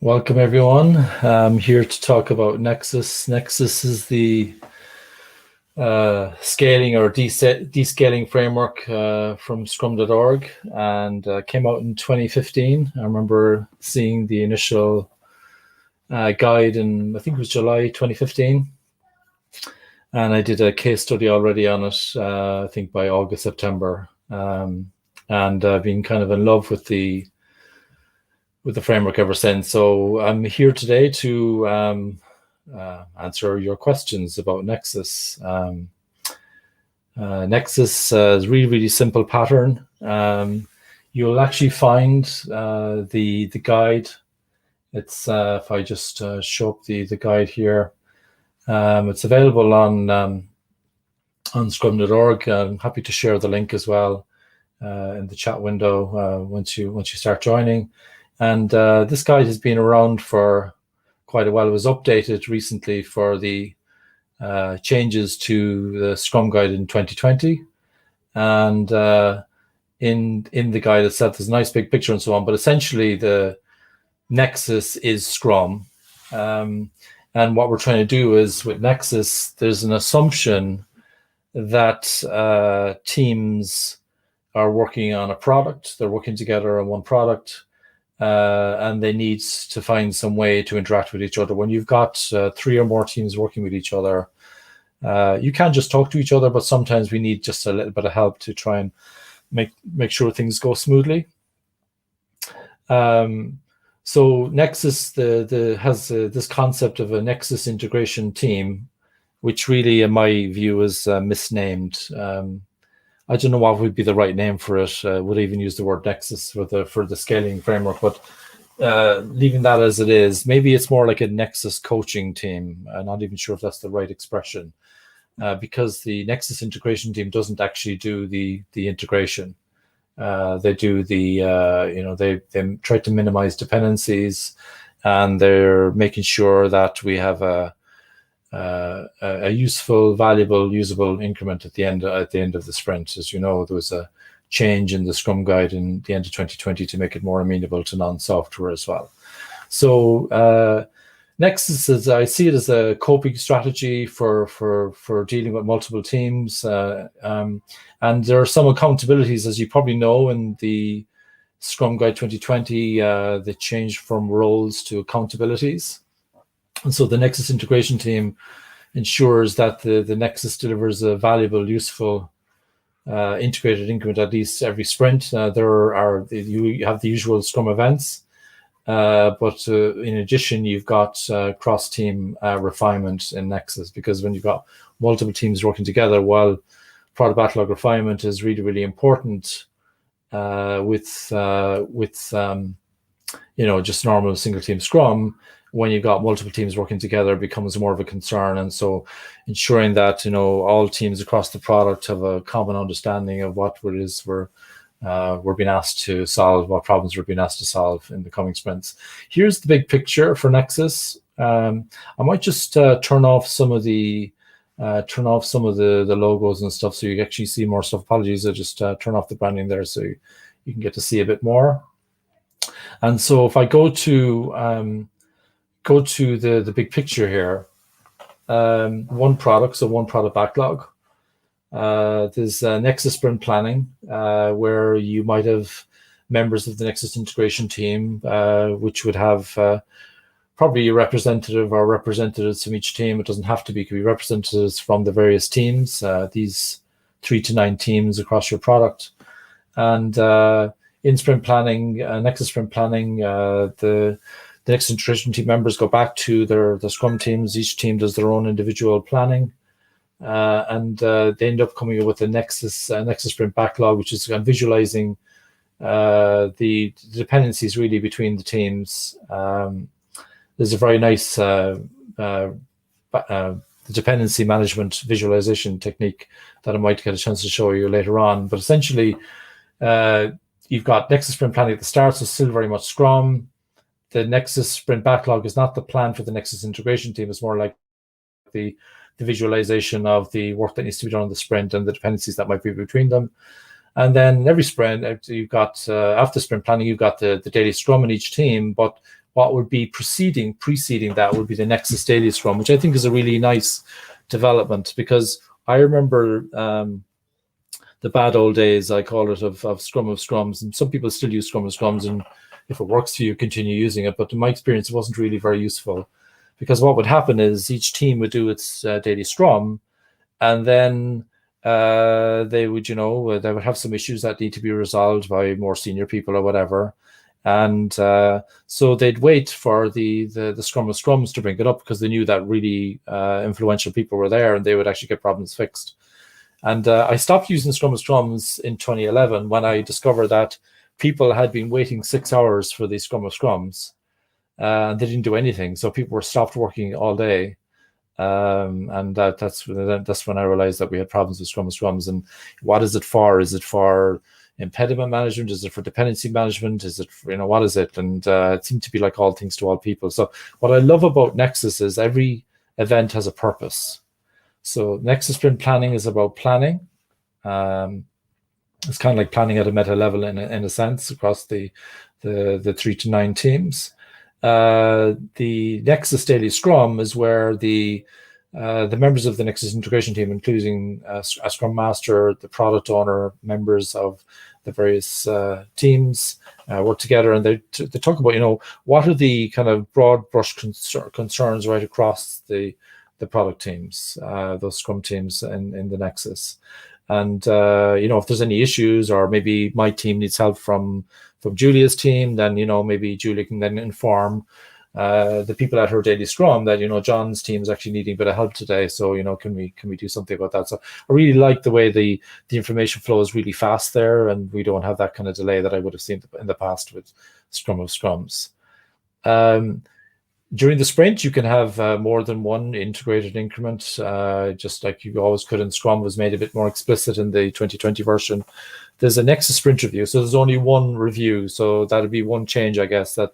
Welcome, everyone. I'm here to talk about Nexus. Nexus is the scaling or descaling framework from Scrum.org and came out in 2015. I remember seeing the initial guide in, I think it was July 2015. And I did a case study already on it, I think by August, September. And I've been kind of in love with the framework ever since. So I'm here today to answer your questions about Nexus. Nexus is a really, really simple pattern. You'll actually find the guide. It's if I just show up the guide here. It's available on Scrum.org. I'm happy to share the link as well in the chat window once you start joining. And this guide has been around for quite a while. It was updated recently for the changes to the Scrum guide in 2020. And in the guide itself, there's a nice big picture and so on. But essentially, the Nexus is Scrum. And what we're trying to do is with Nexus, there's an assumption that teams are working on a product. They're working together on one product. And they need to find some way to interact with each other. When you've got 3 or more teams working with each other, you can't just talk to each other, but sometimes we need just a little bit of help to try and make sure things go smoothly. So Nexus has this concept of a Nexus integration team, which really, in my view, is misnamed. I don't know what would be the right name for it. Would I even use the word Nexus for the scaling framework? But leaving that as it is, maybe it's more like a Nexus coaching team. I'm not even sure if that's the right expression, because the Nexus integration team doesn't actually do the integration. They do they try to minimize dependencies, and they're making sure that we have a useful, valuable, usable increment at the end of the sprint. As you know, there was a change in the Scrum guide in the end of 2020 to make it more amenable to non-software as well. So Nexus I see it as a coping strategy for dealing with multiple teams, and there are some accountabilities, as you probably know, in the Scrum Guide 2020. They changed from roles to accountabilities. And so the Nexus integration team ensures that the Nexus delivers a valuable, useful, integrated increment at least every sprint. You have the usual Scrum events, but in addition, you've got cross-team refinement in Nexus, because when you've got multiple teams working together, while product backlog refinement is really, really important with just normal single team Scrum, when you've got multiple teams working together, it becomes more of a concern. And so ensuring that, all teams across the product have a common understanding of what it is we're being asked to solve, what problems we're being asked to solve in the coming sprints. Here's the big picture for Nexus. I might just turn off some of the logos and stuff so you actually see more stuff. Apologies, I just turn off the branding there so you can get to see a bit more. And so if I go to the big picture here, one product backlog. There's Nexus sprint planning, where you might have members of the Nexus integration team, which would have probably a representative or representatives from each team. It doesn't have to be, it could be representatives from the various teams, these 3 to 9 teams across your product. And in sprint planning, Nexus sprint planning, the Nexus integration team members go back to the Scrum teams. Each team does their own individual planning, and they end up coming up with a Nexus sprint backlog, which is visualizing the dependencies really between the teams. There's a very nice dependency management visualization technique that I might get a chance to show you later on. But essentially, you've got Nexus sprint planning at the start, so still very much Scrum. The Nexus sprint backlog is not the plan for the Nexus integration team. It's more like the visualization of the work that needs to be done on the sprint and the dependencies that might be between them. And then every sprint, you've got after sprint planning, you've got the daily Scrum in each team. But what would be preceding that would be the Nexus Daily Scrum, which I think is a really nice development, because I remember the bad old days, I call it, of Scrum of Scrums, and some people still use Scrum of Scrums, and if it works for you, continue using it. But in my experience, it wasn't really very useful, because what would happen is each team would do its daily Scrum, and then they would, they would have some issues that need to be resolved by more senior people or whatever. And so they'd wait for the Scrum of Scrums to bring it up, because they knew that really influential people were there and they would actually get problems fixed. And I stopped using Scrum of Scrums in 2011 when I discovered that people had been waiting 6 hours for the Scrum of Scrums. They didn't do anything, so people were stopped working all day. And that's when I realized that we had problems with Scrum of Scrums. And what is it for? Is it for impediment management? Is it for dependency management? Is it, what is it? And it seemed to be like all things to all people. So what I love about Nexus is every event has a purpose. So Nexus sprint planning is about planning. It's kind of like planning at a meta level in a sense across the 3 to 9 teams. The Nexus Daily Scrum is where the members of the Nexus integration team, including a Scrum Master, the product owner, members of the various teams, work together, and they talk about, what are the kind of broad brush concerns right across the product teams, those Scrum teams in the Nexus. And if there's any issues, or maybe my team needs help from Julia's team, then maybe Julia can then inform the people at her daily Scrum that John's team is actually needing a bit of help today. So can we do something about that? So I really like the way the information flow is really fast there, and we don't have that kind of delay that I would have seen in the past with Scrum of Scrums. During the sprint, you can have more than one integrated increment, just like you always could in Scrum. Was made a bit more explicit in the 2020 version. There's a Nexus sprint review, so there's only one review. So that'd be one change, I guess, that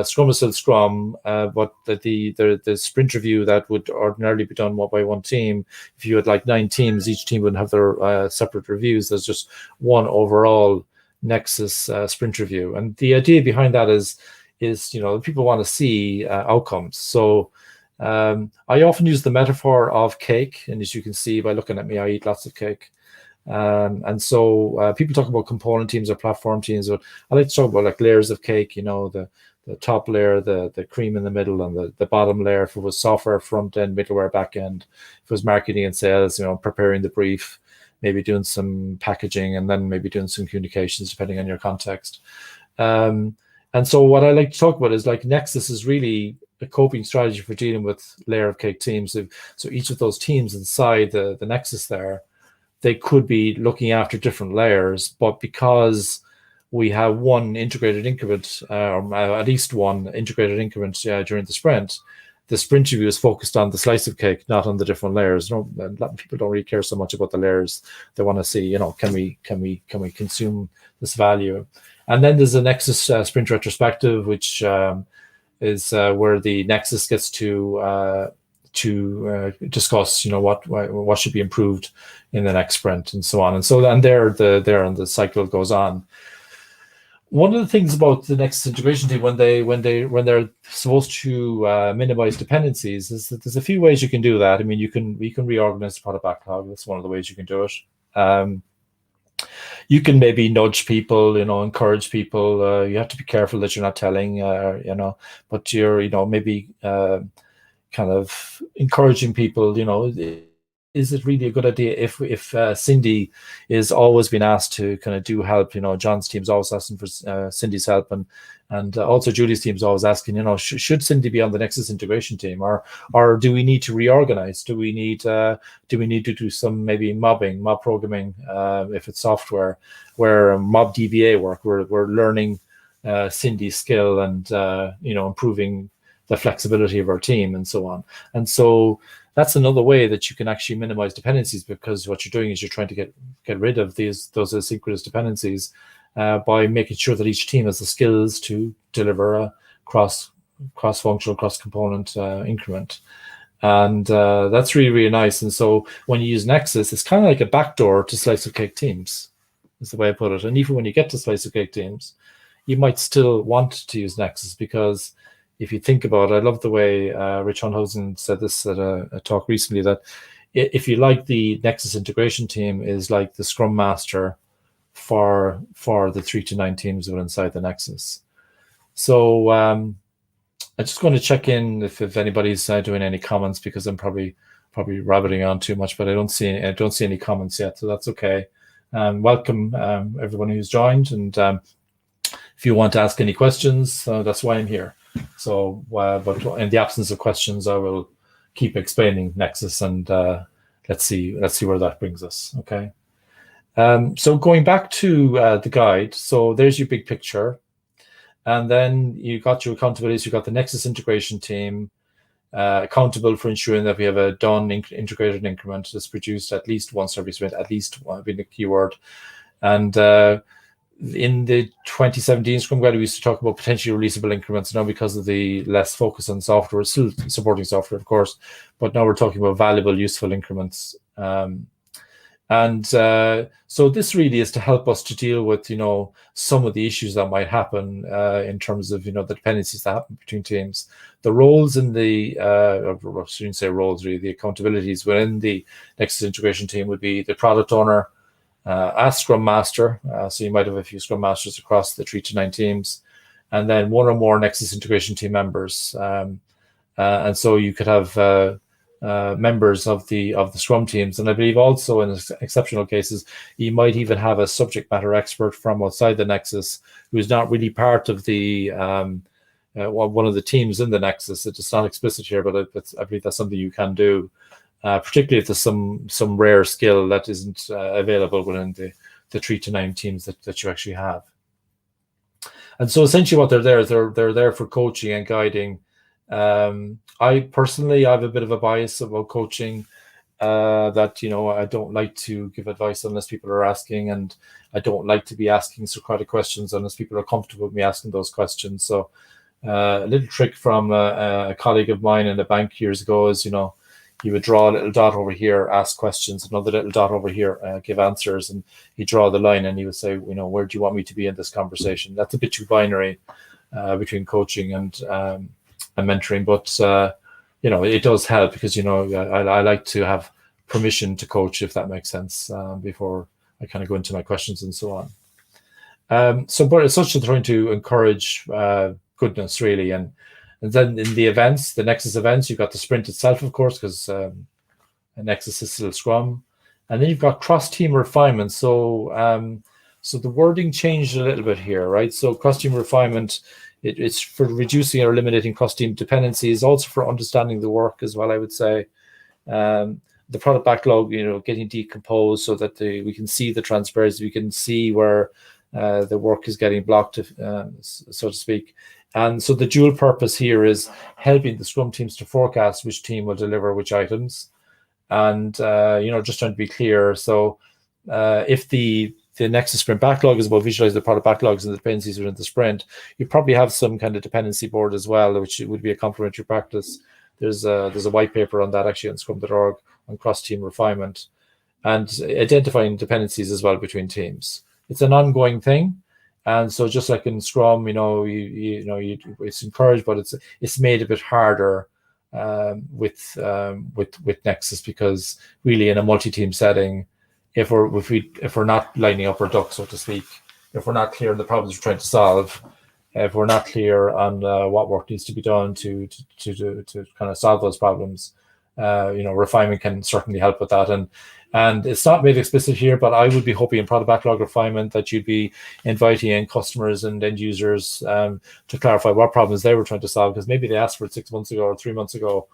Scrum is still Scrum, but the sprint review that would ordinarily be done by one team, if you had like 9 teams, each team would have their separate reviews. There's just one overall Nexus sprint review. And the idea behind that is people want to see outcomes. So I often use the metaphor of cake, and as you can see by looking at me, I eat lots of cake. And so people talk about component teams or platform teams, but I like to talk about like layers of cake, the top layer, the cream in the middle, and the bottom layer. If it was software, front end, middleware, back end. If it was marketing and sales, preparing the brief, maybe doing some packaging, and then maybe doing some communications, depending on your context. And so what I like to talk about is like Nexus is really a coping strategy for dealing with layer of cake teams. So each of those teams inside the Nexus there, they could be looking after different layers, but because we have one integrated increment, or at least one integrated increment during the sprint review is focused on the slice of cake, not on the different layers. People don't really care so much about the layers. They want to see, can we consume this value? And then there's a Nexus sprint retrospective, which is where the Nexus gets to discuss, what should be improved in the next sprint, and so on. And so, and there the cycle goes on. One of the things about the Nexus integration team when they're supposed to minimize dependencies is that there's a few ways you can do that. I mean, we can reorganize the product backlog. That's one of the ways you can do it. You can maybe nudge people, encourage people. You have to be careful that you're not telling, but you're, maybe kind of encouraging people. Is it really a good idea if Cindy is always being asked to kind of do help? John's team's always asking for Cindy's help, and also Julie's team's always asking, should Cindy be on the Nexus integration team, or do we need to reorganize? Do we need to do some maybe mob programming if it's software, where mob DBA work? We're learning Cindy's skill and improving the flexibility of our team and so on. And so that's another way that you can actually minimize dependencies, because what you're doing is you're trying to get rid of those asynchronous dependencies by making sure that each team has the skills to deliver a cross-functional, cross-component increment. And that's really, really nice. And so when you use Nexus, it's kind of like a backdoor to slice of cake teams, is the way I put it. And even when you get to slice of cake teams, you might still want to use Nexus, because if you think about it, I love the way Rich Honhausen said this at a talk recently, that if you like, the Nexus integration team is like the Scrum Master for the 3 to 9 teams that are inside the Nexus. So I'm just going to check in if anybody's doing any comments, because I'm probably rabbiting on too much, but I don't see any comments yet, so that's okay. Welcome everyone who's joined, and if you want to ask any questions, that's why I'm here. So, but in the absence of questions, I will keep explaining Nexus, and let's see where that brings us. Okay. So going back to the guide, so there's your big picture, and then you got your accountabilities. You got the Nexus integration team, accountable for ensuring that we have a done integrated increment that's produced at least once every sprint, at least one being the keyword. And in the 2017 Scrum Guide, we used to talk about potentially releasable increments. Now, because of the less focus on software, we're still supporting software, of course, but now we're talking about valuable, useful increments. So this really is to help us to deal with, some of the issues that might happen in terms of, the dependencies that happen between teams. The roles in the, I shouldn't say roles, really, the accountabilities within the Nexus integration team would be the product owner, a Scrum Master. So you might have a few Scrum Masters across the 3 to 9 teams, and then one or more Nexus integration team members. And so you could have members of the Scrum teams, and I believe also in exceptional cases you might even have a subject matter expert from outside the Nexus who is not really part of the one of the teams in the Nexus. It's not explicit here, but I believe that's something you can do, particularly if there's some rare skill that isn't available within the 3 to 9 teams that you actually have. And so essentially what they're there for coaching and guiding. I personally have a bit of a bias about coaching, that I don't like to give advice unless people are asking, and I don't like to be asking Socratic questions unless people are comfortable with me asking those questions. So a little trick from a colleague of mine in the bank years ago is, he would draw a little dot over here, ask questions, another little dot over here, give answers, and he'd draw the line and he would say, where do you want me to be in this conversation? That's a bit too binary between coaching and mentoring, but it does help, because I like to have permission to coach, if that makes sense, before I kind of go into my questions and so on. But it's such a trying to encourage goodness, really, and then in the events, the Nexus events, you've got the sprint itself, of course, because Nexus is still Scrum, and then you've got cross-team refinement. So the wording changed a little bit here, right? So cross-team refinement, it's for reducing or eliminating cross-team dependencies, also for understanding the work as well, I would say. The product backlog, getting decomposed so that we can see the transparency, we can see where the work is getting blocked, so to speak. And so the dual purpose here is helping the Scrum teams to forecast which team will deliver which items. And, just trying to be clear. So if the Nexus sprint backlog is about visualizing the product backlogs and the dependencies within the sprint, you probably have some kind of dependency board as well, which would be a complementary practice. There's a white paper on that actually on scrum.org on cross-team refinement and identifying dependencies as well between teams. It's an ongoing thing. And so just like in Scrum, it's encouraged, but it's made a bit harder with Nexus, because really in a multi-team setting, if we're not lining up our ducks, so to speak, if we're not clear on the problems we're trying to solve, if we're not clear on what work needs to be done to kind of solve those problems, refinement can certainly help with that. And it's not made explicit here, but I would be hoping in product backlog refinement that you'd be inviting in customers and end users to clarify what problems they were trying to solve, because maybe they asked for it 6 months ago or 3 months ago.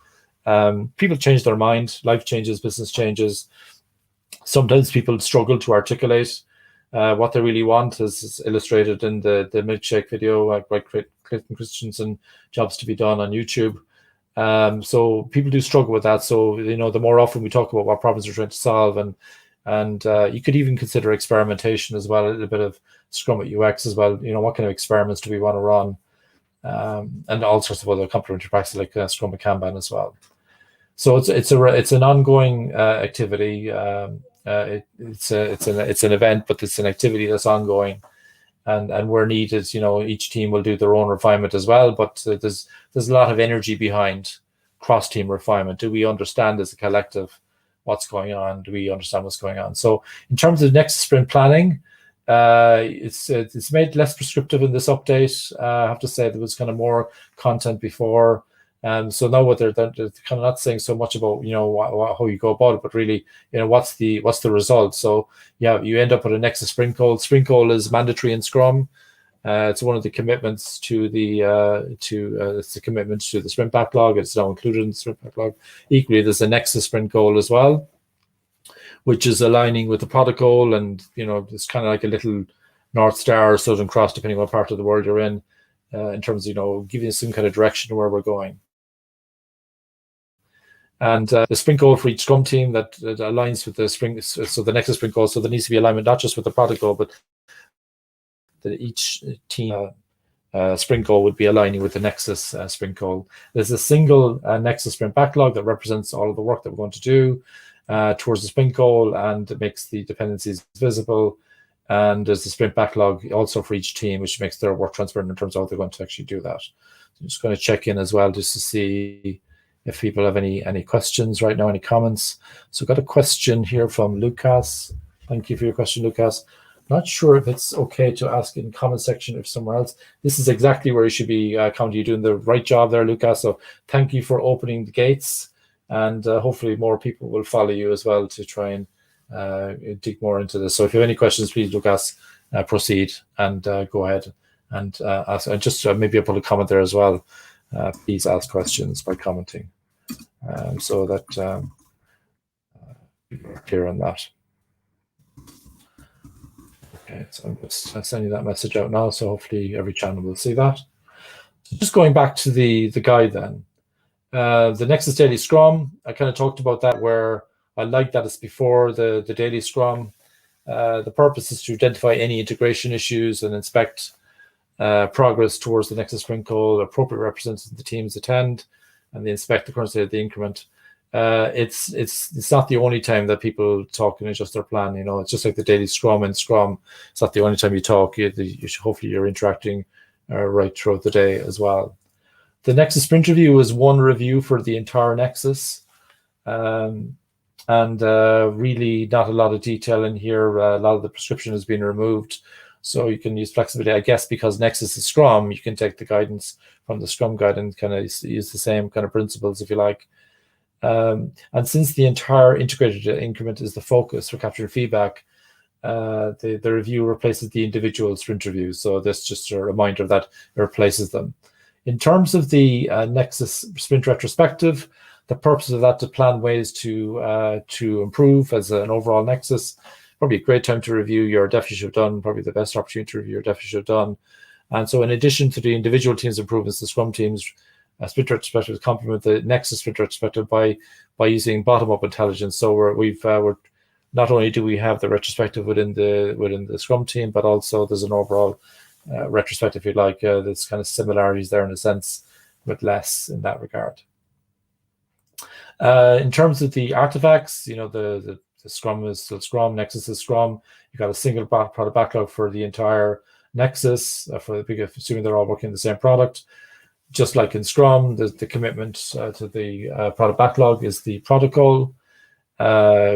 People change their mind, life changes, business changes. Sometimes people struggle to articulate what they really want, as illustrated in the milkshake video by Clayton Christensen, Jobs to be Done on YouTube. So people do struggle with that. So, the more often we talk about what problems we're trying to solve, and you could even consider experimentation as well, a little bit of Scrum at UX as well. What kind of experiments do we want to run? And all sorts of other complementary practices like Scrum and Kanban as well. So it's an ongoing activity. It's an event, but it's an activity that's ongoing. and where needed, each team will do their own refinement as well. But there's a lot of energy behind cross-team refinement. Do we understand as a collective what's going on? Do we understand what's going on? So in terms of Nexus sprint planning, it's made less prescriptive in this update. I have to say there was kind of more content before. So now what they're kind of not saying so much about how you go about it, but really what's the result. So yeah, you end up with a Nexus sprint goal. Sprint goal is mandatory in Scrum. It's one of the commitments to the it's the commitment to the sprint backlog. It's now included in the sprint backlog. Equally, there's a Nexus sprint goal as well, which is aligning with the product goal, and it's kind of like a little North Star or Southern Cross, depending on what part of the world you're in terms of giving us some kind of direction where we're going. And the sprint goal for each Scrum team that aligns with the sprint, so the Nexus sprint goal. So there needs to be alignment not just with the product goal, but that each team sprint goal would be aligning with the Nexus sprint goal. There's a single Nexus sprint backlog that represents all of the work that we're going to do towards the sprint goal, and it makes the dependencies visible. And there's the sprint backlog also for each team, which makes their work transparent in terms of how they're going to actually do that. So I'm just going to check in as well just to see if people have any questions right now, any comments. So I've got a question here from Lucas. Thank you for your question, Lucas. Not sure if it's okay to ask in comment section or somewhere else. This is exactly where you should be counting. You're doing the right job there, Lucas. So thank you for opening the gates, and hopefully more people will follow you as well to try and dig more into this. So if you have any questions, please, Lucas, proceed and go ahead and ask. And just maybe I'll put a comment there as well. Please ask questions by commenting, so that people are clear on that. Okay, so I'm just sending that message out now, so hopefully every channel will see that. So just going back to the guide then. The Nexus Daily Scrum, I kind of talked about that, where I like that it's before the Daily Scrum. The purpose is to identify any integration issues and inspect progress towards the Nexus sprint goal. Appropriate representatives of the teams attend, and they inspect the current state of the increment. It's not the only time that people talk and adjust their plan. It's just like the daily Scrum and Scrum. It's not the only time you talk. Hopefully you're interacting right throughout the day as well. The Nexus sprint review is one review for the entire Nexus, and really not a lot of detail in here. A lot of the prescription has been removed, so you can use flexibility. I guess because Nexus is Scrum, you can take the guidance from the Scrum guide and kind of use the same kind of principles, if you like. And since the entire integrated increment is the focus for capturing feedback, the review replaces the individual sprint review. So that's just a reminder that it replaces them. In terms of the Nexus sprint retrospective, the purpose of that to plan ways to improve as an overall Nexus. Probably a great time to review your definition of done, probably the best opportunity to review your definition of done. And so in addition to the individual teams improvements, the Scrum teams sprint retrospective complement the Nexus sprint retrospective by using bottom-up intelligence. So we're not only do we have the retrospective within the Scrum team, but also there's an overall retrospective, if you like. There's kind of similarities there in a sense, but less in that regard. In terms of the artifacts, the Scrum is still Scrum, Nexus is Scrum. You've got a single product backlog for the entire Nexus, assuming they're all working on the same product. Just like in Scrum, the commitment to the product backlog is the product goal,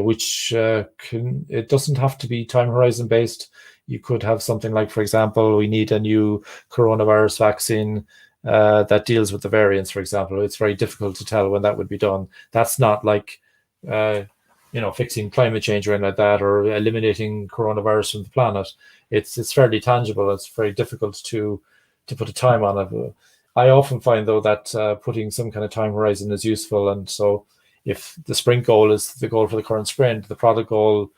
which it doesn't have to be time horizon based. You could have something like, for example, we need a new coronavirus vaccine that deals with the variants, for example. It's very difficult to tell when that would be done. That's not like fixing climate change or anything like that, or eliminating coronavirus from the planet. It's fairly tangible. It's very difficult to put a time on it. I often find, though, that putting some kind of time horizon is useful. And so if the sprint goal is the goal for the current sprint, the product goal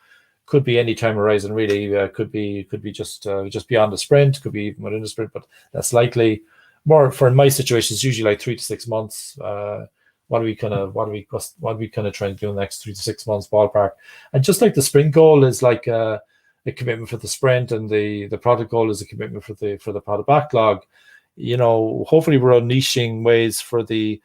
could be any time horizon, really. Could be just beyond the sprint, could be even within the sprint, but that's likely. More for in my situation, it's usually like 3 to 6 months. What are we kind of trying to do in the next 3 to 6 months ballpark? And just like the sprint goal is like a commitment for the sprint, and the product goal is a commitment for the product backlog. Hopefully we're unleashing ways for the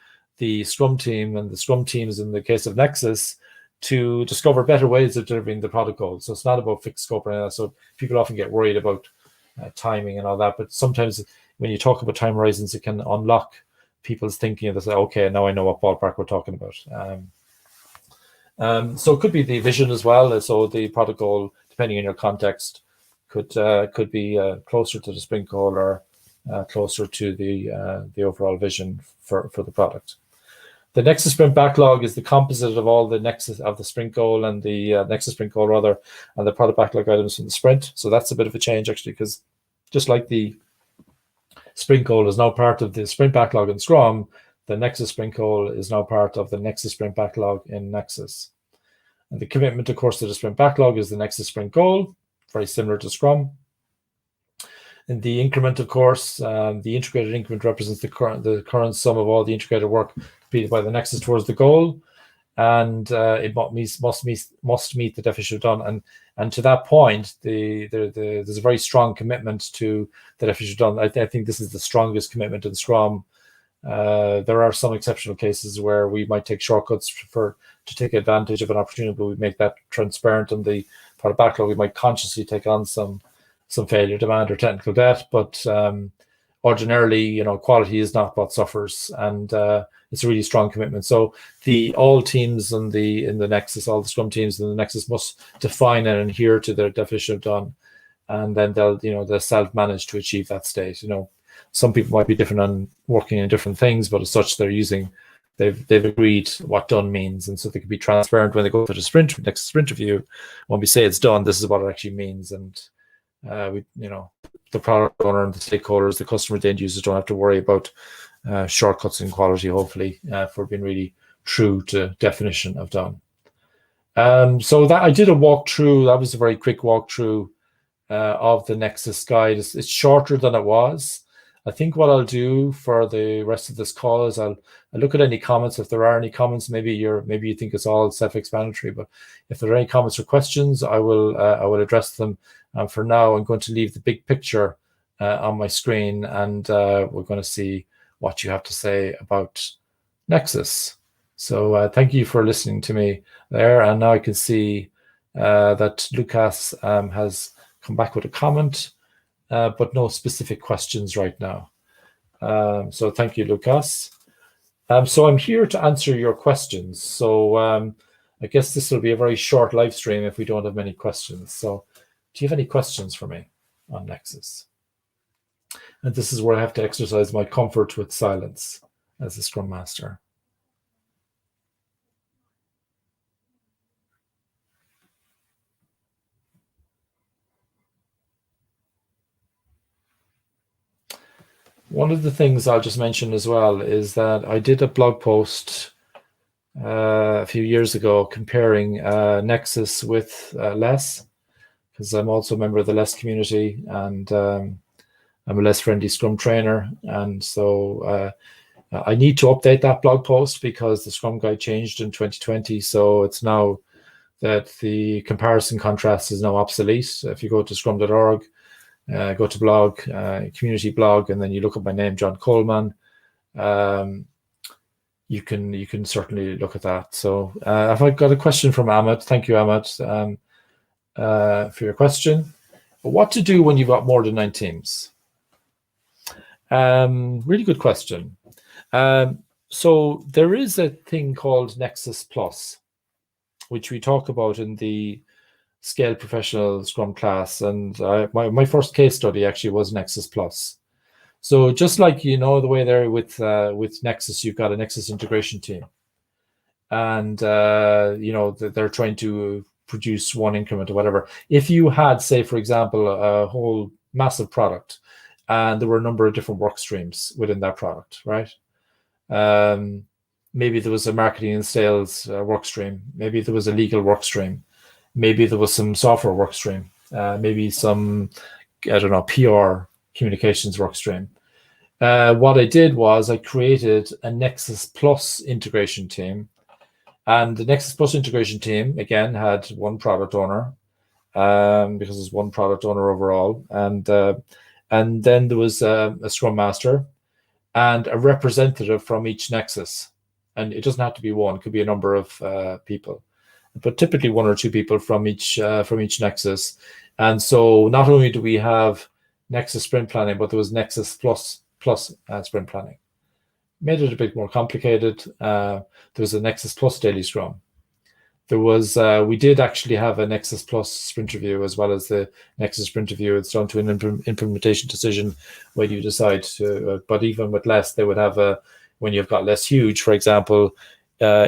Scrum team and the Scrum teams in the case of Nexus to discover better ways of delivering the product goal. So it's not about fixed scope or anything. So people often get worried about timing and all that. But sometimes when you talk about time horizons, it can unlock people's thinking and they say, okay, now I know what ballpark we're talking about. So it could be the vision as well. So the product goal, depending on your context, could be closer to the sprint goal or closer to the overall vision for the product. The Nexus sprint backlog is the composite of all the Nexus of the sprint goal and the Nexus sprint goal rather, and the product backlog items from the sprint. So that's a bit of a change actually, because just like the sprint goal is now part of the sprint backlog in Scrum, the Nexus sprint goal is now part of the Nexus sprint backlog in Nexus. And the commitment, of course, to the sprint backlog is the Nexus sprint goal, very similar to Scrum. In the increment, of course, the integrated increment represents the current sum of all the integrated work completed by the Nexus towards the goal, and it must meet the definition of done. And to that point, there's a very strong commitment to the definition of done. I think this is the strongest commitment in Scrum. There are some exceptional cases where we might take shortcuts to take advantage of an opportunity, but we make that transparent in the product backlog. We might consciously take on some failure demand or technical debt, but ordinarily, quality is not what suffers, and it's a really strong commitment. So all teams in the Nexus, all the Scrum teams in the Nexus must define and adhere to their definition of done, and then they'll self-manage to achieve that state. Some people might be different on working in different things, but as such, they've agreed what done means, and so they can be transparent when they go to the next sprint review. When we say it's done, this is what it actually means, and the product owner and the stakeholders, the customer, the end users don't have to worry about shortcuts in quality, hopefully, for being really true to definition of done. So that I did a walkthrough. That was a very quick walkthrough of the Nexus guide. It's shorter than it was. I think what I'll do for the rest of this call is I'll look at any comments. If there are any comments, maybe you think it's all self-explanatory, but if there are any comments or questions, I will address them. For now, I'm going to leave the big picture on my screen, and we're going to see what you have to say about Nexus. So thank you for listening to me there. And now I can see that Lucas has come back with a comment, but no specific questions right now. So thank you, Lucas. So I'm here to answer your questions. So I guess this will be a very short live stream if we don't have many questions. So do you have any questions for me on Nexus? And this is where I have to exercise my comfort with silence as a Scrum Master. One of the things I'll just mention as well is that I did a blog post a few years ago comparing Nexus with Less, because I'm also a member of the Less community, and I'm a Less friendly Scrum trainer. And so I need to update that blog post because the Scrum Guide changed in 2020. So it's now that the comparison contrast is now obsolete. If you go to scrum.org, go to blog, community blog, and then you look up my name, John Coleman. You can certainly look at that. So I've got a question from Ahmed. Thank you, Ahmed, for your question. What to do when you've got more than 9 teams? Really good question. So there is a thing called Nexus Plus, which we talk about in the Scale Professional Scrum class, and my first case study actually was Nexus Plus. So just like the way there with Nexus, you've got a Nexus integration team, and they're trying to produce one increment or whatever. If you had, say, for example, a whole massive product, and there were a number of different work streams within that product, right? Maybe there was a marketing and sales work stream. Maybe there was a legal work stream. Maybe there was some software work stream, maybe some, PR communications work stream. What I did was I created a Nexus Plus integration team. And the Nexus Plus integration team, again, had one product owner, because there's one product owner overall. And then there was a Scrum Master and a representative from each Nexus. And it doesn't have to be one, it could be a number of people, but typically 1 or 2 people from each Nexus. And so not only do we have Nexus sprint planning, but there was Nexus plus sprint planning. Made it a bit more complicated. There was a Nexus plus daily scrum. There was, we did actually have a Nexus plus sprint review as well as the Nexus sprint review. It's down to an implementation decision when you decide to, but even with less, they would have when you've got less huge, for example,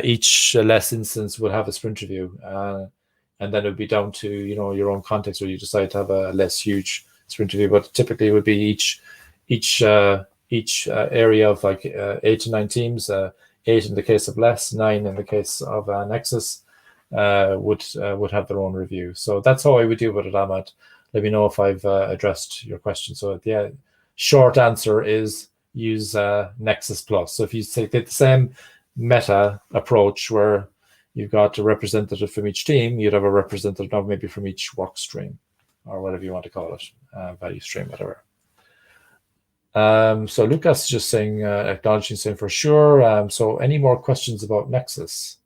each less instance would have a sprint review. And then it would be down to, your own context where you decide to have a less huge sprint review. But typically it would be each area of like 8 to 9 teams, 8 in the case of less, 9 in the case of Nexus. Would have their own review. So that's how I would deal with it, Ahmad. Let me know if I've addressed your question. So the short answer is use Nexus Plus. So if you take the same meta approach where you've got a representative from each team, you'd have a representative now maybe from each work stream or whatever you want to call it, value stream, whatever. So Lucas is just saying, acknowledging, saying for sure. So any more questions about Nexus?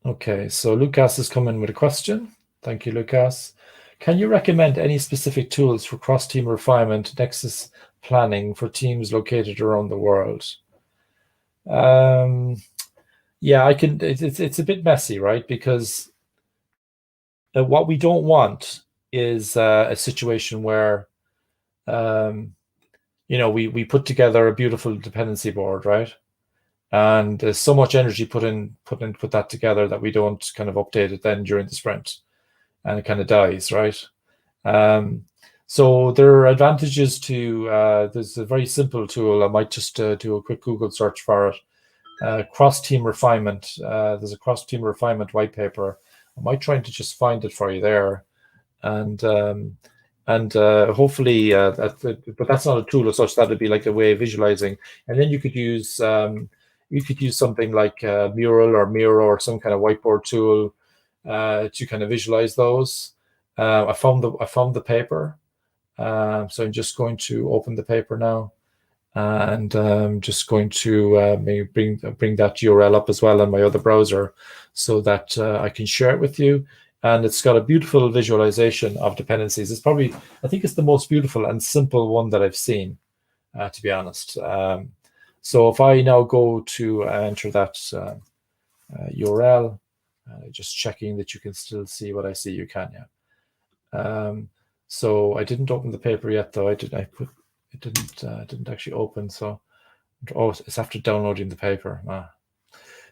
Okay, so Lucas is coming with a question. Thank you, Lucas. Can you recommend any specific tools for cross-team refinement, Nexus planning for teams located around the world? Yeah, I can. It's a bit messy, right? Because what we don't want is a situation where, we put together a beautiful dependency board, right? And there's so much energy put that together that we don't kind of update it then during the sprint, and it kind of dies, right? So there are advantages to. There's a very simple tool. I might just do a quick Google search for it. Cross-team refinement. There's a cross-team refinement white paper. I might try to just find it for you there, and hopefully, but that's not a tool as such. That would be like a way of visualizing, and then you could use. You could use something like Mural or Miro or some kind of whiteboard tool to kind of visualize those. I found the paper, so I'm just going to open the paper now, and I'm just going to maybe bring that URL up as well on my other browser, so that I can share it with you. And it's got a beautiful visualization of dependencies. It's probably, I think it's the most beautiful and simple one that I've seen, to be honest. So if I now go to enter that URL, just checking that you can still see what I see, you can, yeah. So I didn't open the paper yet, though. It didn't actually open. So, oh, it's after downloading the paper.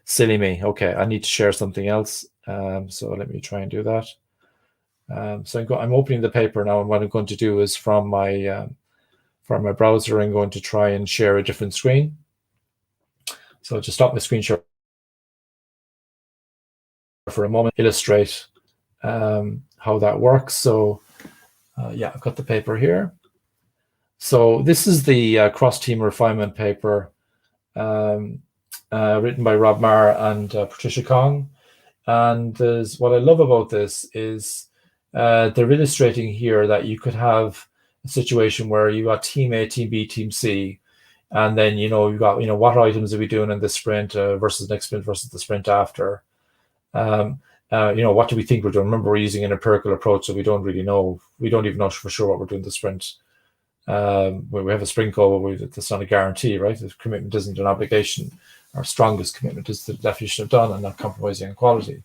Silly me. Okay, I need to share something else. So let me try and do that. So I'm opening the paper now, and what I'm going to do is from my browser, I'm going to try and share a different screen. So just stop my screen share for a moment, illustrate how that works. So yeah, I've got the paper here. So this is the cross-team refinement paper written by Rob Marr and Patricia Kong. And what I love about this is they're illustrating here that you could have a situation where you got team A, team B, team C, and then you've got what items are we doing in this sprint versus next sprint versus the sprint after. What do we think we're doing? Remember, we're using an empirical approach, so we don't really know. We don't even know for sure what we're doing the sprint. When we have a sprint goal, that's not a guarantee, right? The commitment isn't an obligation. Our strongest commitment is the definition of done and not compromising on quality.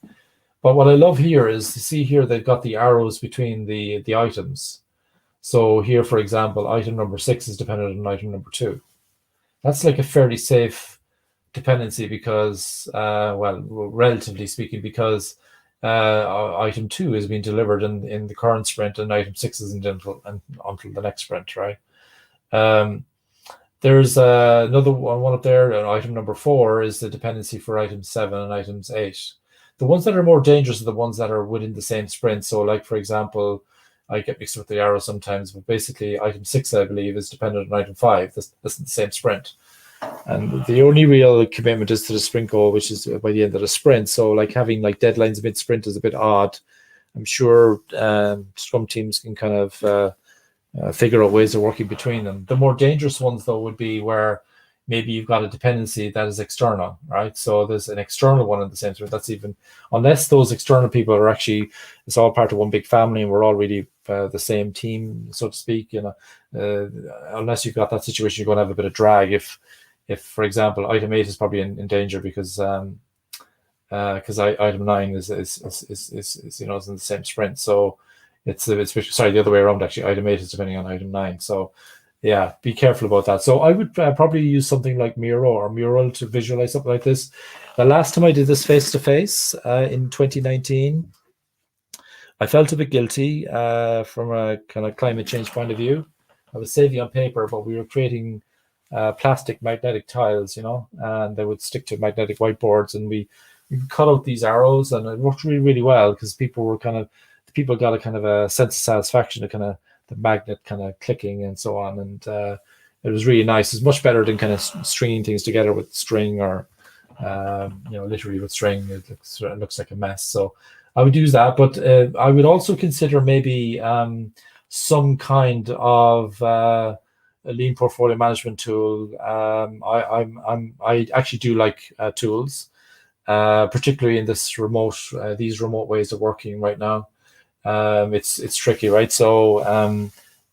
But what I love here is to see here they've got the arrows between the items. So here, for example, item number 6 is dependent on item number 2. That's like a fairly safe dependency because, well, relatively speaking, because item 2 is being delivered in the current sprint and item 6 isn't until the next sprint, right? There's another one up there. Item number 4 is the dependency for item 7 and items 8. The ones that are more dangerous are the ones that are within the same sprint. So, like, for example, I get mixed with the arrow sometimes, but basically item 6, I believe, is dependent on item 5. That's the same sprint. And the only real commitment is to the sprint goal, which is by the end of the sprint. So, like, having like deadlines mid-sprint is a bit odd. I'm sure Scrum teams can kind of figure out ways of working between them. The more dangerous ones, though, would be where maybe you've got a dependency that is external, right? So there's an external one in the same thread. That's even, unless those external people are actually, it's all part of one big family and we're all really the same team, so to speak, unless you've got that situation, you're going to have a bit of drag. If for example, item 8 is probably in danger because item 9 is is in the same sprint. So it's sorry, the other way around actually. Item 8 is depending on item 9. So yeah, be careful about that. So I would probably use something like Miro or Mural to visualize something like this. The last time I did this face to face in 2019, I felt a bit guilty from a kind of climate change point of view. I was saving on paper, but we were creating plastic magnetic tiles, and they would stick to magnetic whiteboards, and we cut out these arrows, and it worked really, really well because people got a kind of a sense of satisfaction, a kind of the magnet kind of clicking and so on, and it was really nice. It's much better than kind of stringing things together with string or literally with string. It looks like a mess. So I would use that, but I would also consider maybe some kind of a lean portfolio management tool. I actually do like tools, particularly in these remote ways of working right now. It's tricky, right? So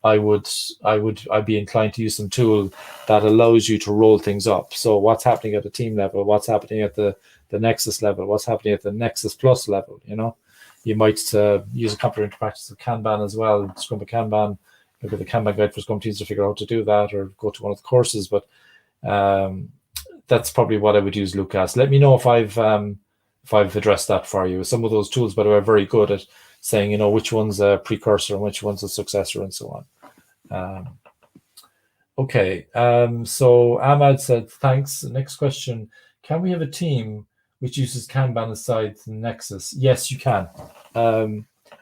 I'd be inclined to use some tool that allows you to roll things up. So what's happening at the team level, what's happening at the Nexus level, what's happening at the Nexus Plus level, You might use a complementary practice of Kanban as well, Scrum of Kanban, look at the Kanban guide for Scrum Teams to figure out how to do that, or go to one of the courses. But that's probably what I would use, Lucas. Let me know if I've addressed that for you. Some of those tools, by the way, are very good at saying, which one's a precursor and which one's a successor and so on. Okay, so Ahmad said, thanks. Next question, can we have a team which uses Kanban aside from Nexus? Yes, you can.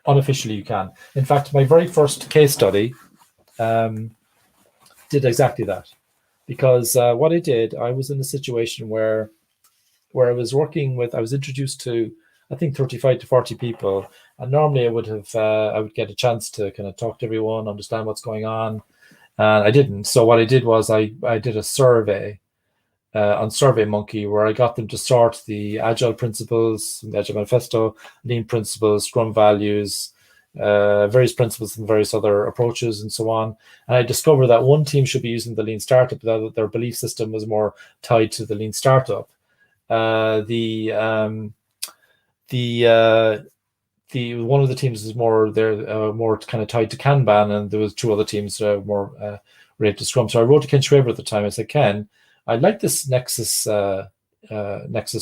Unofficially, you can. In fact, my very first case study did exactly that. Because what I did, I was in a situation where I was introduced to, I think, 35 to 40 people. And normally I would get a chance to kind of talk to everyone, understand what's going on. And I didn't. So what I did was I did a survey on SurveyMonkey where I got them to sort the Agile principles, the Agile Manifesto, Lean principles, Scrum values, various principles and various other approaches and so on. And I discovered that one team should be using the Lean Startup, that their belief system was more tied to the Lean Startup. One of the teams is more kind of tied to Kanban, and there was two other teams more related to Scrum. So I wrote to Ken Schwaber at the time. I said, Ken, I like this Nexus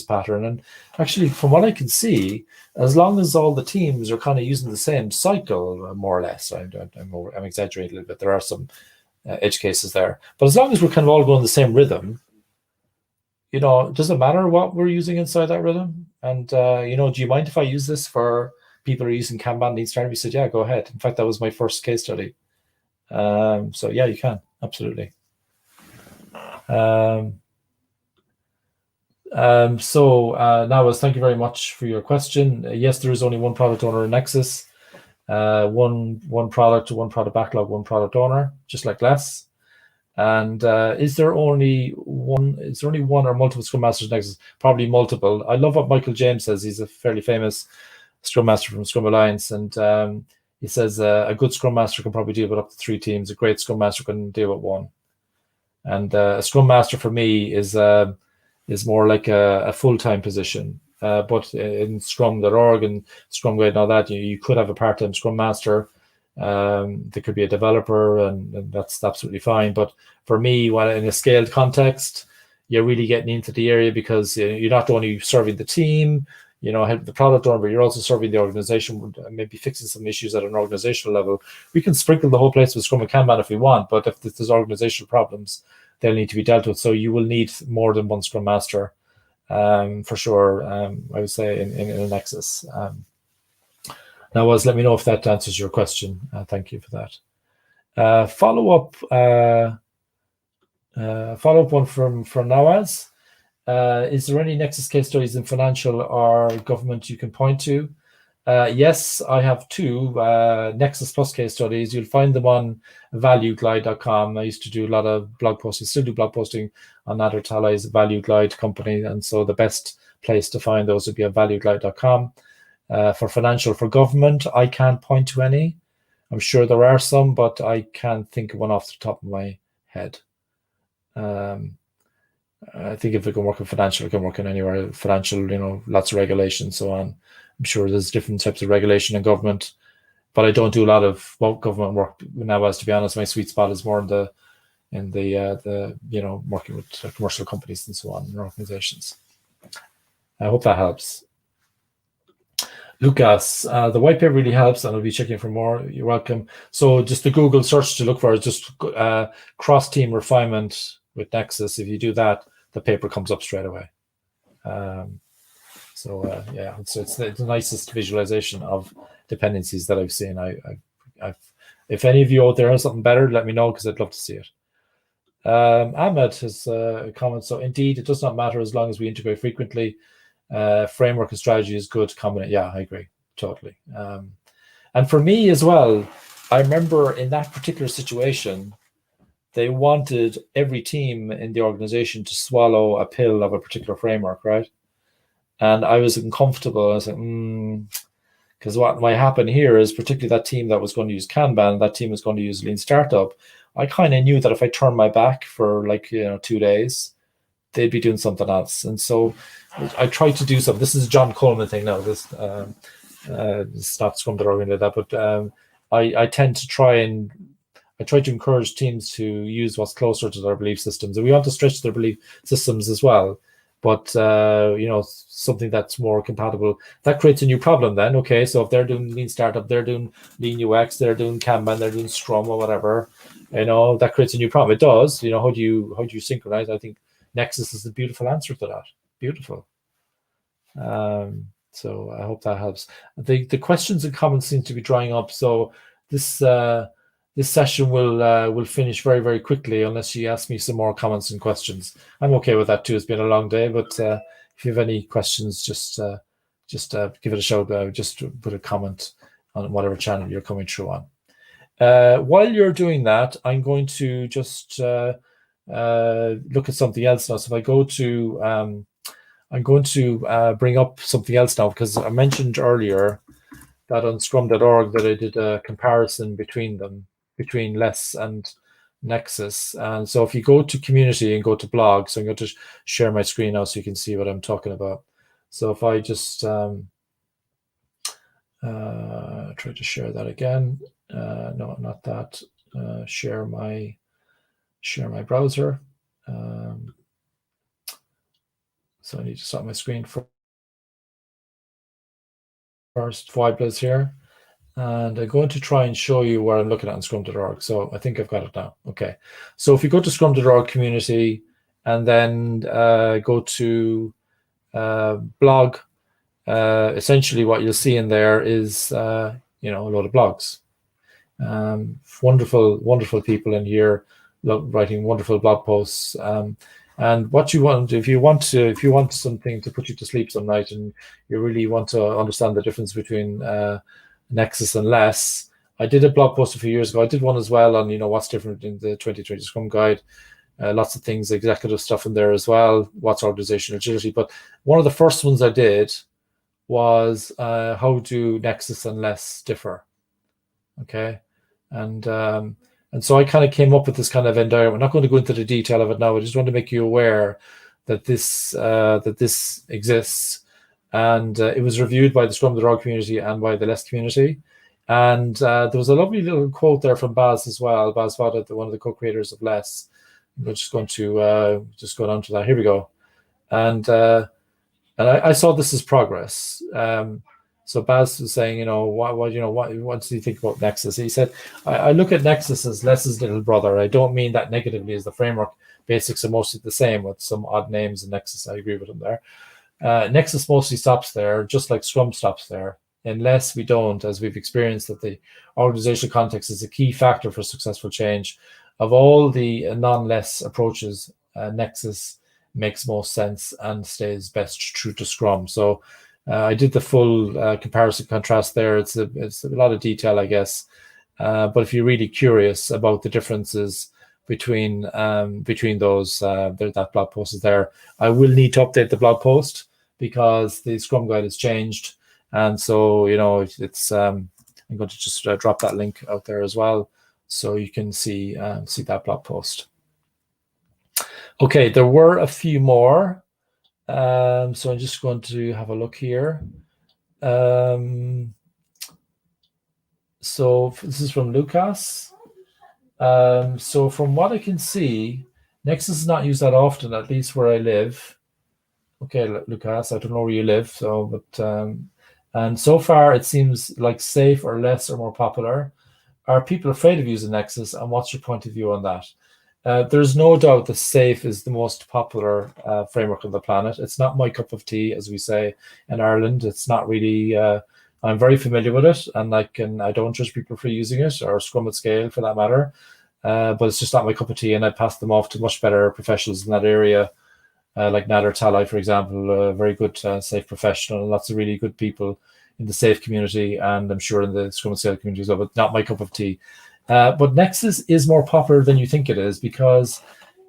pattern, and actually, from what I can see, as long as all the teams are kind of using the same cycle, more or less, I'm exaggerating a little bit. There are some edge cases there, but as long as we're kind of all going the same rhythm, does it matter what we're using inside that rhythm? And do you mind if I use this for people who are using Kanban Lean Startup? He said, yeah, go ahead. In fact, that was my first case study. So yeah, you can, absolutely. Nawaz, thank you very much for your question. Yes, there is only one product owner in Nexus. One product, one product backlog, one product owner, just like less. And is there only one or multiple Scrum Masters in Nexus? Probably multiple. I love what Michael James says. He's a fairly famous Scrum Master from Scrum Alliance, and he says a good Scrum Master can probably deal with up to 3 teams. A great Scrum Master can deal with 1. And a Scrum Master for me is more like a full-time position. But in Scrum.org and Scrum Guide and all that, you could have a part-time Scrum Master. There could be a developer, and that's absolutely fine. But for me, when in a scaled context, you're really getting into the area because you're not only serving the team, help the product owner, but you're also serving the organization, maybe fixing some issues at an organizational level. We can sprinkle the whole place with Scrum and Kanban if we want, but if there's organizational problems, they'll need to be dealt with. So you will need more than one Scrum Master, for sure. I would say in a Nexus. Now, let me know if that answers your question. Thank you for that. Follow-up one from Nawaz. Is there any Nexus case studies in financial or government you can point to? Yes, I have two Nexus Plus case studies. You'll find them on valueglide.com. I used to do a lot of blog posting, still do blog posting on Advertali's Value Glide company. And so the best place to find those would be at valueglide.com. For government, I can't point to any. I'm sure there are some, but I can't think of one off the top of my head. I think if we can work in financial, we can work in anywhere. Financial, lots of regulation, so on. I'm sure there's different types of regulation in government, but I don't do a lot of government work now. As to be honest, my sweet spot is more in the working with commercial companies and so on, and organizations. I hope that helps. Lucas, the white paper really helps, and I'll be checking for more. You're welcome. So just the Google search to look for is just cross-team refinement with Nexus. If you do that, the paper comes up straight away. It's the nicest visualization of dependencies that I've seen. If any of you out there have something better, let me know, because I'd love to see it. Ahmed has a comment. So indeed, it does not matter as long as we integrate frequently. Framework and strategy is good combination. Yeah, I agree totally. And for me as well, I remember in that particular situation, they wanted every team in the organization to swallow a pill of a particular framework, right? And I was uncomfortable. I was like, because what might happen here is, particularly that team that was going to use Kanban, that team was going to use Lean Startup. I kind of knew that if I turned my back for 2 days, they'd be doing something else. And so I tried to do something. This is a John Coleman thing now. This it's not Scrum or anything like that, but I tend to try to encourage teams to use what's closer to their belief systems. And we want to stretch their belief systems as well. But, something that's more compatible, that creates a new problem then. Okay, so if they're doing Lean Startup, they're doing Lean UX, they're doing Kanban, they're doing Scrum or whatever, that creates a new problem. It does. How do you synchronize? I think Nexus is a beautiful answer to that. Beautiful. So I hope that helps. The questions and comments seem to be drying up. So this session will finish very, very quickly unless you ask me some more comments and questions. I'm okay with that too. It's been a long day, but if you have any questions, just give it a shout. Just put a comment on whatever channel you're coming through on. While you're doing that, I'm going to just look at something else now. So if I go to, I'm going to bring up something else now, because I mentioned earlier that on scrum.org that I did a comparison between Less and Nexus. And so if you go to community and go to blog, so I'm going to share my screen now so you can see what I'm talking about. So if I just try to share that again. No, not that. Share my browser. So I need to stop my screen first. Fiblas here. And I'm going to try and show you where I'm looking at on scrum.org. So I think I've got it now. Okay. So if you go to scrum.org community and then go to blog, essentially what you'll see in there is, a load of blogs. Wonderful people in here writing wonderful blog posts. And what you want, if you want something to put you to sleep some night and you really want to understand the difference between Nexus and Less, I did a blog post a few years ago. I did one as well on what's different in the 2020 Scrum Guide. Lots of things, executive stuff in there as well. What's organizational agility? But one of the first ones I did was how do Nexus and Less differ? Okay, and so I kind of came up with this kind of Venn diagram. I'm not going to go into the detail of it now. I just want to make you aware that this exists. And it was reviewed by the Scrum.org community and by the Less community. And there was a lovely little quote there from Baz as well. Baz Vada, one of the co-creators of Less. I'm just going to just go down to that. Here we go. And I saw this as progress. So Baz was saying, what do you think about Nexus? He said, I look at Nexus as Less's little brother. I don't mean that negatively, as the framework basics are mostly the same with some odd names in Nexus. I agree with him there. Nexus mostly stops there, just like Scrum stops there. Unless we don't, as we've experienced, that the organizational context is a key factor for successful change. Of all the non-Less approaches, Nexus makes most sense and stays best true to Scrum. So I did the full comparison contrast there. It's a lot of detail, I guess. But if you're really curious about the differences between those, that blog post is there. I will need to update the blog post because the Scrum Guide has changed, and so it's. I'm going to just drop that link out there as well, so you can see that blog post. Okay, there were a few more. So I'm just going to have a look here. So this is from Lucas. So from what I can see, Nexus is not used that often, at least where I live. Okay, Lucas, I don't know where you live, but and so far it seems like safe or less or more popular. Are people afraid of using Nexus, and what's your point of view on that? There's no doubt that SAFe is the most popular framework on the planet. It's not my cup of tea, as we say in Ireland. It's not really. I'm very familiar with it, and I don't judge people for using it, or Scrum at Scale for that matter. But it's just not my cup of tea, and I pass them off to much better professionals in that area, like Nader Talai, for example, a very good SAFe professional, and lots of really good people in the SAFe community, and I'm sure in the Scrum at Scale community as well, but not my cup of tea. But Nexus is more popular than you think it is because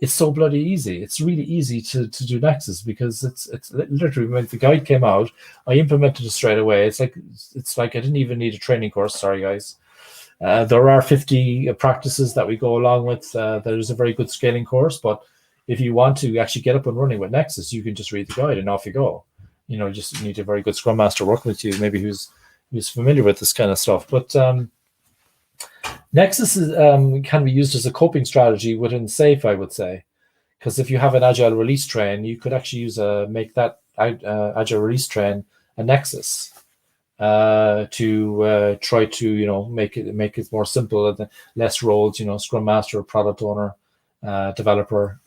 it's so bloody easy. It's really easy to do Nexus because it's literally, when the guide came out, I implemented it straight away. It's like I didn't even need a training course. Sorry, guys. There are 50 practices that we go along with. There's a very good scaling course, but if you want to actually get up and running with Nexus, you can just read the guide and off you go. You just need a very good Scrum Master working with you, maybe who's familiar with this kind of stuff. But Nexus can be used as a coping strategy within SAFe, I would say, because if you have an agile release train, you could actually make that agile release train a Nexus to try to make it more simple and less roles. Scrum Master, product owner, developer,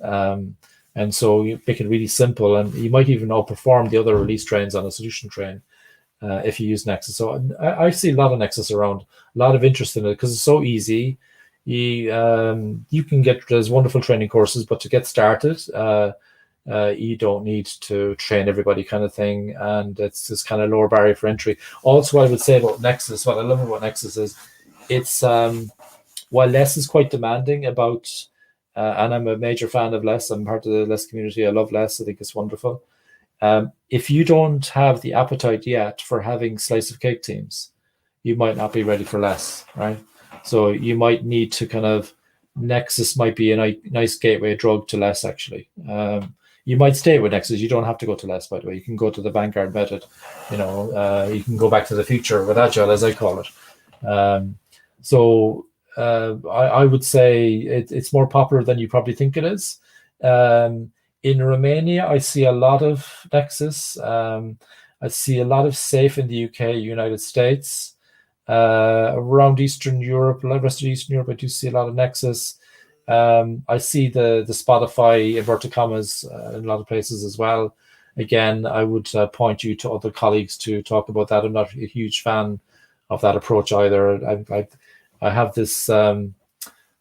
and so you make it really simple, and you might even outperform the other release trains on a solution train. If you use Nexus. So I see a lot of Nexus around, a lot of interest in it because it's so easy. You can get, there's wonderful training courses, but to get started, you don't need to train everybody kind of thing. And it's this kind of lower barrier for entry. Also, what I would say about Nexus, what I love about Nexus is it's, while less is quite demanding about, and I'm a major fan of less, I'm part of the less community. I love less. I think it's wonderful. If you don't have the appetite yet for having slice of cake teams, you might not be ready for less, right? So you might need to Nexus might be a nice gateway drug to less, actually. You might stay with Nexus. You don't have to go to less, by the way. You can go to the Vanguard method. You can go back to the future with Agile, as I call it. I would say it's more popular than you probably think it is. In Romania, I see a lot of Nexus. I see a lot of SAFe in the UK, United States. Around Eastern Europe, the rest of Eastern Europe, I do see a lot of Nexus. I see the Spotify inverted commas in a lot of places as well. Again, I would point you to other colleagues to talk about that. I'm not a huge fan of that approach either. I have this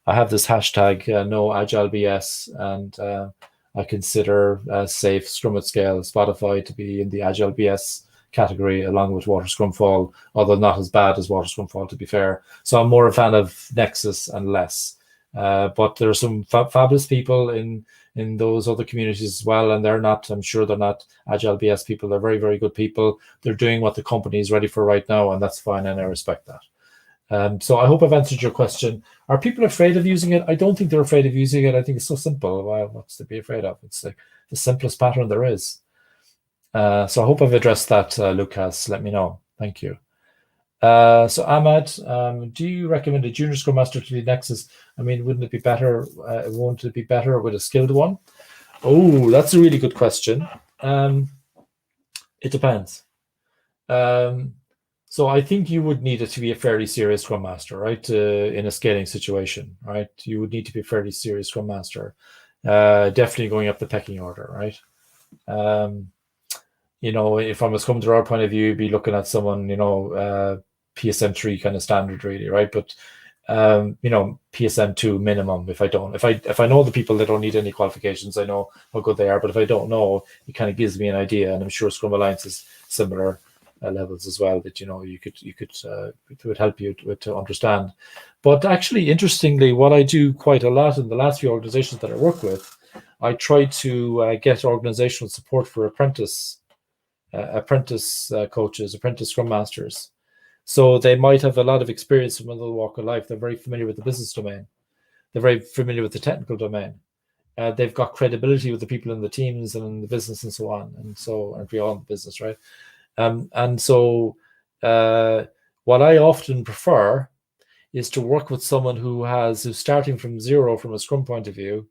hashtag no agile BS, and I consider SAFe, Scrum at Scale, Spotify to be in the Agile BS category, along with Water Scrum Fall, although not as bad as Water Scrum Fall, to be fair. So I'm more a fan of Nexus and less. But there are some fabulous people in those other communities as well, and I'm sure they're not Agile BS people. They're very, very good people. They're doing what the company is ready for right now, and that's fine, and I respect that. So I hope I've answered your question. Are people afraid of using it? I don't think they're afraid of using it. I think it's so simple. Well, what's to be afraid of? It's like the simplest pattern there is. So I hope I've addressed that, Lucas. Let me know. Thank you. So Ahmad, do you recommend a junior Scrum Master to lead Nexus? I mean, wouldn't it be better? Won't it be better with a skilled one? Oh, that's a really good question. It depends. So I think you would need it to be a fairly serious Scrum Master, right? In a scaling situation, right? You would need to be a fairly serious Scrum Master. Definitely going up the pecking order, right? From a Scrum to our point of view, be looking at someone, PSM3 kind of standard, really, right? But PSM2 minimum. If I know the people that don't need any qualifications, I know how good they are. But if I don't know, it kind of gives me an idea, and I'm sure Scrum Alliance is similar levels as well that you could it would help you to understand. But actually, interestingly, what I do quite a lot in the last few organizations that I work with, I try to get organizational support for apprentice coaches, apprentice scrum masters. So they might have a lot of experience from another walk of life. They're very familiar with the business domain. They're very familiar with the technical domain. They've got credibility with the people in the teams and in the business and so on. And beyond the business, right? And so what I often prefer is to work with someone who's starting from zero from a Scrum point of view,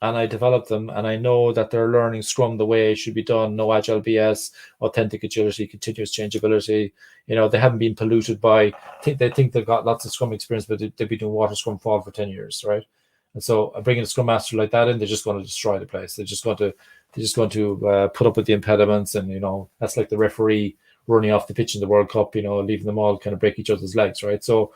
and I develop them, and I know that they're learning Scrum the way it should be done. No agile BS, authentic agility, continuous changeability. They haven't been polluted by. They think they've got lots of Scrum experience, but they've been doing water Scrum fall for 10 years, right? And so bringing a Scrum master like that in, they're just going to destroy the place. They're just going to put up with the impediments, and that's like the referee running off the pitch in the World Cup. Leaving them all kind of break each other's legs, right? So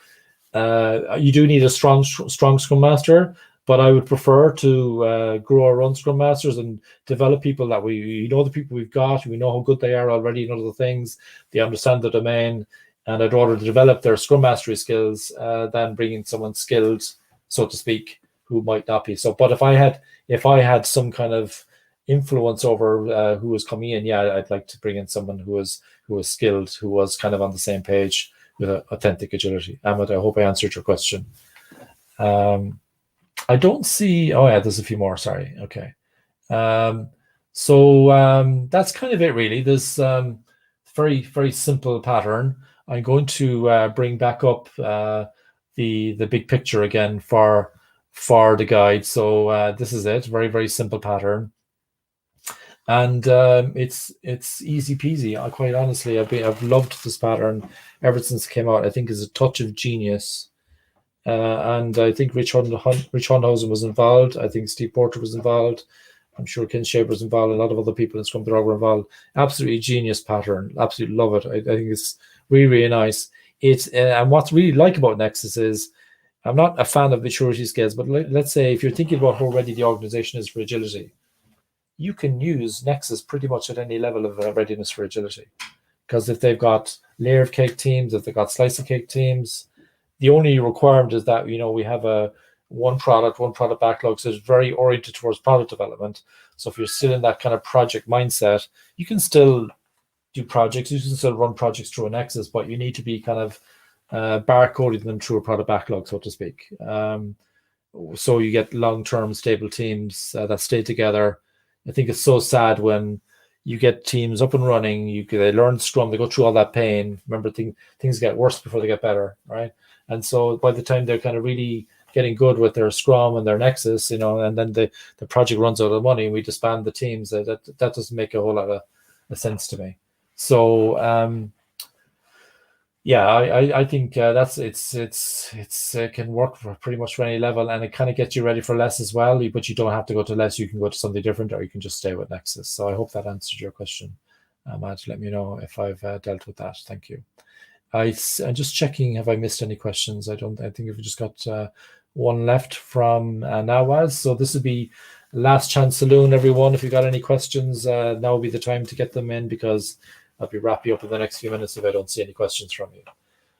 you do need a strong Scrum master. But I would prefer to grow our own Scrum Masters and develop people that the people we've got, we know how good they are already in other things, they understand the domain, and I'd rather develop their Scrum Mastery skills than bringing someone skilled, so to speak, who might not be. So, but if I had some kind of influence over who was coming in, I'd like to bring in someone who was skilled, who was kind of on the same page with authentic agility. Ahmed, I hope I answered your question. I don't see. Oh yeah, there's a few more. Sorry. Okay. So that's kind of it, really. There's very, very simple pattern. I'm going to bring back up the big picture again for the guide. So this is it. Very, very simple pattern, and it's easy peasy. Quite honestly, I've loved this pattern ever since it came out. I think it's a touch of genius. And I think Rich Hundhausen was involved. I think Steve Porter was involved. I'm sure Ken Shaver was involved. A lot of other people in Scrum were involved. Absolutely genius pattern. Absolutely love it. I think it's really, really nice. And what's really like about Nexus is, I'm not a fan of maturity scales, but let's say if you're thinking about how ready the organization is for agility, you can use Nexus pretty much at any level of readiness for agility. Because if they've got layer of cake teams, if they've got slice of cake teams, the only requirement is that we have a one product backlog, so it's very oriented towards product development. So if you're still in that kind of project mindset, you can still do projects, you can still run projects through a Nexus, but you need to be kind of barcoding them through a product backlog, so to speak. So you get long-term stable teams that stay together. I think it's so sad when you get teams up and running, they learn Scrum, they go through all that pain. Remember, things get worse before they get better, right? And so by the time they're kind of really getting good with their Scrum and their Nexus, and then the project runs out of money and we disband the teams, that doesn't make a whole lot of sense to me. So I think it can work for pretty much for any level, and it kind of gets you ready for less as well. But you don't have to go to less; you can go to something different, or you can just stay with Nexus. So I hope that answered your question, Matt. Let me know if I've dealt with that. Thank you. I'm just checking. Have I missed any questions? I think we've just got one left from Nawaz. So this would be last chance saloon, everyone. If you got any questions, now would be the time to get them in, because I'll be wrapping up in the next few minutes if I don't see any questions from you.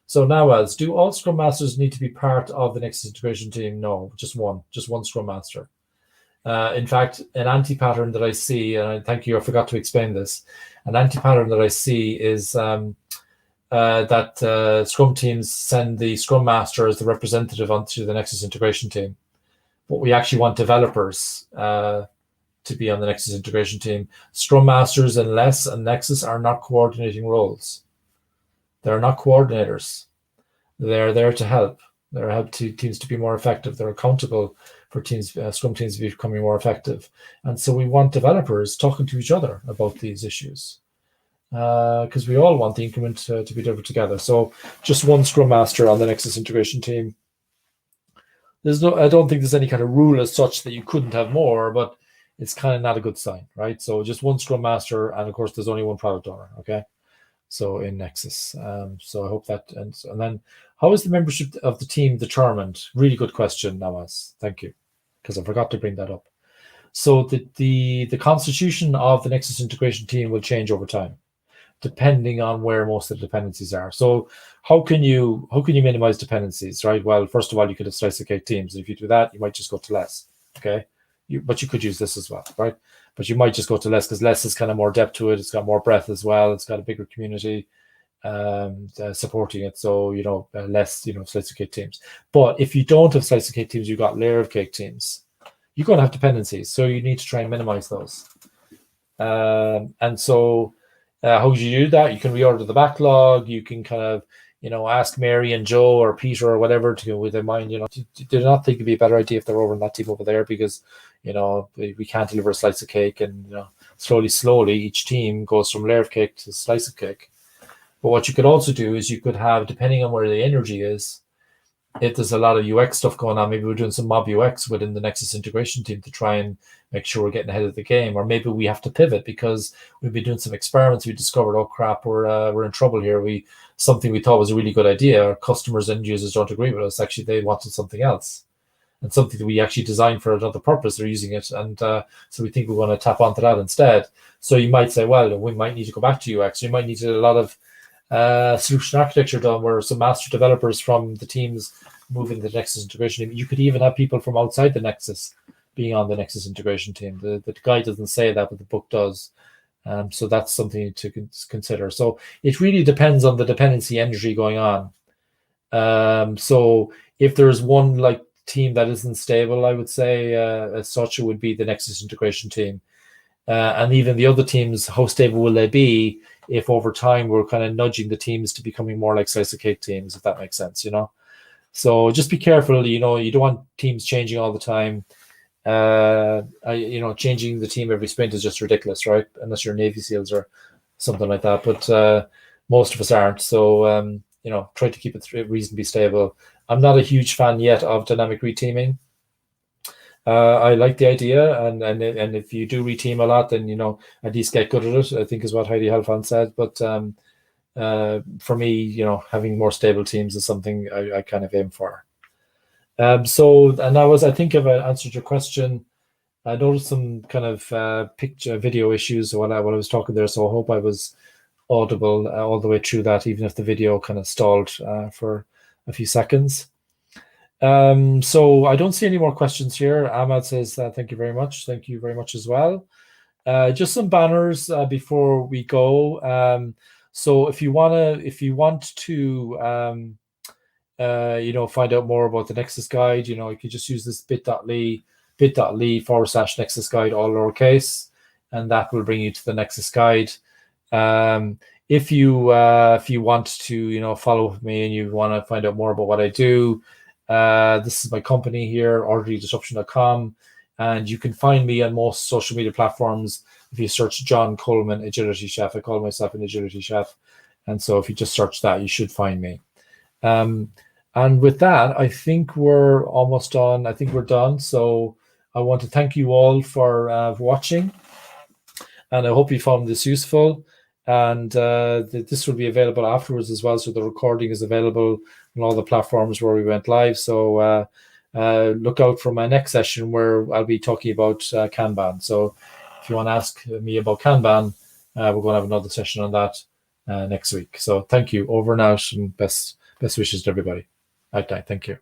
So Nawaz, do all Scrum Masters need to be part of the Nexus integration team? No, just one Scrum Master. In fact, an anti-pattern that I see, and thank you, I forgot to explain this. An anti-pattern that I see is that Scrum teams send the Scrum Master as the representative onto the Nexus integration team. But we actually want developers to be on the Nexus integration team. Scrum Masters and Nexus are not coordinating roles. They're not coordinators. They're there to help. They're help teams to be more effective. They're accountable for Scrum teams becoming more effective. And so we want developers talking to each other about these issues, because we all want the increment to be delivered together. So just one Scrum Master on the Nexus integration team. I don't think there's any kind of rule as such that you couldn't have more, but it's kind of not a good sign, right? So just one Scrum Master, and of course there's only one product owner, okay? So in Nexus. So I hope that ends. And then how is the membership of the team determined? Really good question, Nawaz. Thank you, because I forgot to bring that up. So the constitution of the Nexus integration team will change over time, depending on where most of the dependencies are. So how can you minimize dependencies, right? Well, first of all, you could have slice of cake teams. If you do that, you might just go to less. Okay, but you could use this as well, right? But you might just go to less, because less is kind of more depth to it. It's got more breadth as well. It's got a bigger community supporting it. So, less, slice of cake teams. But if you don't have slice of cake teams, you've got layer of cake teams. You're going to have dependencies. So you need to try and minimize those. And so how do you do that? You can reorder the backlog. You can kind of, ask Mary and Joe or Peter or whatever to go with their mind, do not think it'd be a better idea if they're over in that team over there, because, we can't deliver a slice of cake, and, slowly each team goes from layer of cake to slice of cake. But what you could also do is you could have, depending on where the energy is, if there's a lot of UX stuff going on, maybe we're doing some mob UX within the Nexus integration team to try and make sure we're getting ahead of the game. Or maybe we have to pivot because we've been doing some experiments. We discovered, oh crap, we're in trouble here. Something we thought was a really good idea, our customers and users don't agree with us. Actually, they wanted something else, and something that we actually designed for another purpose. They're using it, and so we think we're going to tap onto that instead. So you might say, well, we might need to go back to UX. You might need a lot of solution architecture done, where some master developers from the teams move into the Nexus integration team. You could even have people from outside the Nexus being on the Nexus integration team. The guide doesn't say that, but the book does. So that's something to consider. So it really depends on the dependency energy going on. So if there's one team that isn't stable, I would say as such, it would be the Nexus integration team. And even the other teams, how stable will they be if over time we're kind of nudging the teams to becoming more like slice of cake teams, if that makes sense, So just be careful, you don't want teams changing all the time. Changing the team every sprint is just ridiculous, right? Unless you're Navy SEALs or something like that. But most of us aren't. So, try to keep it reasonably stable. I'm not a huge fan yet of dynamic reteaming. I like the idea, and if you do reteam a lot, then at least get good at it, I think is what Heidi Helfand said. But for me, having more stable teams is something I kind of aim for. I think I've answered your question. I noticed some kind of video issues while I was talking there, so I hope I was audible all the way through that, even if the video kind of stalled for a few seconds. So I don't see any more questions here. Ahmad says, thank you very much. Thank you very much as well. Just some banners before we go. So if you want to, find out more about the Nexus guide, you can just use this bit.ly/Nexus guide, all lowercase, and that will bring you to the Nexus guide. If you want to, follow with me and you want to find out more about what I do, this is my company here, orderlydisruption.com, and you can find me on most social media platforms if you search John Coleman Agility Chef. I call myself an Agility Chef, and so if you just search that, you should find me. And with that, I think we're almost done. I think we're done. So I want to thank you all for watching, and I hope you found this useful. And this will be available afterwards as well. So the recording is available on all the platforms where we went live. So look out for my next session where I'll be talking about Kanban. So if you want to ask me about Kanban, we're going to have another session on that next week. So thank you. Over and out, and best wishes to everybody. Okay, thank you.